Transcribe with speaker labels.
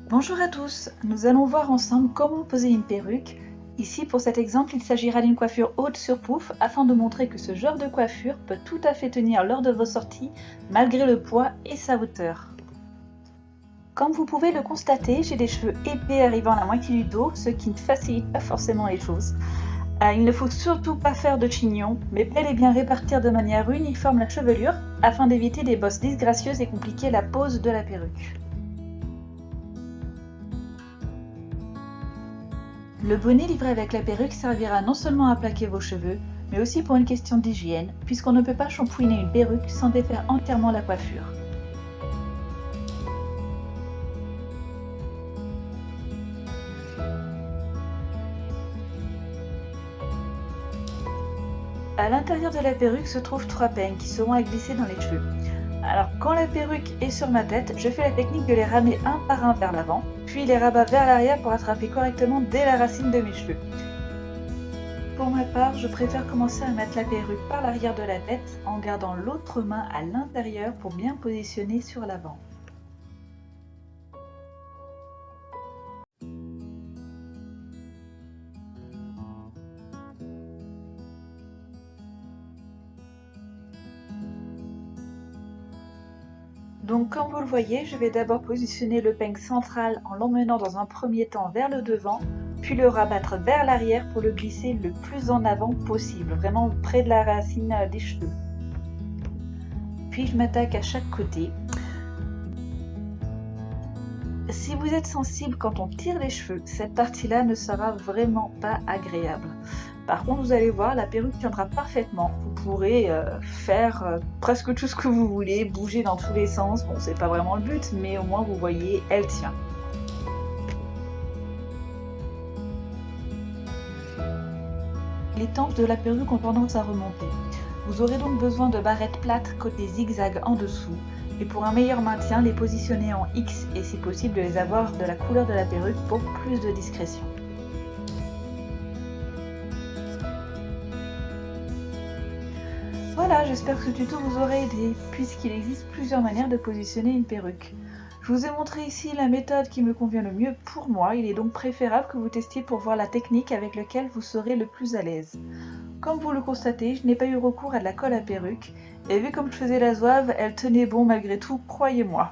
Speaker 1: Bonjour à tous, nous allons voir ensemble comment poser une perruque. Ici pour cet exemple il s'agira d'une coiffure haute sur pouf afin de montrer que ce genre de coiffure peut tout à fait tenir lors de vos sorties malgré le poids et sa hauteur. Comme vous pouvez le constater, j'ai des cheveux épais arrivant à la moitié du dos, ce qui ne facilite pas forcément les choses. Il ne faut surtout pas faire de chignon, mais bel et bien répartir de manière uniforme la chevelure afin d'éviter des bosses disgracieuses et compliquer la pose de la perruque. Le bonnet livré avec la perruque servira non seulement à plaquer vos cheveux, mais aussi pour une question d'hygiène, puisqu'on ne peut pas shampouiner une perruque sans défaire entièrement la coiffure. À l'intérieur de la perruque se trouvent 3 peignes qui seront à glisser dans les cheveux. Alors quand la perruque est sur ma tête, je fais la technique de les ramer un par un vers l'avant, puis les rabats vers l'arrière pour attraper correctement dès la racine de mes cheveux. Pour ma part, je préfère commencer à mettre la perruque par l'arrière de la tête en gardant l'autre main à l'intérieur pour bien positionner sur l'avant. Donc comme vous le voyez, je vais d'abord positionner le peigne central en l'emmenant dans un premier temps vers le devant, puis le rabattre vers l'arrière pour le glisser le plus en avant possible, vraiment près de la racine des cheveux. Puis je m'attaque à chaque côté. Si vous êtes sensible quand on tire les cheveux, cette partie-là ne sera vraiment pas agréable. Par contre, vous allez voir, la perruque tiendra parfaitement. Vous pourrez faire presque tout ce que vous voulez, bouger dans tous les sens. Bon, c'est pas vraiment le but, mais au moins vous voyez, elle tient. Les tempes de la perruque ont tendance à remonter. Vous aurez donc besoin de barrettes plates côté zigzag en dessous. Et pour un meilleur maintien, les positionner en X et si possible de les avoir de la couleur de la perruque pour plus de discrétion. Voilà, j'espère que ce tuto vous aura aidé, puisqu'il existe plusieurs manières de positionner une perruque. Je vous ai montré ici la méthode qui me convient le mieux pour moi, il est donc préférable que vous testiez pour voir la technique avec laquelle vous serez le plus à l'aise. Comme vous le constatez, je n'ai pas eu recours à de la colle à perruque, et vu comme je faisais la zouave, elle tenait bon malgré tout, croyez-moi.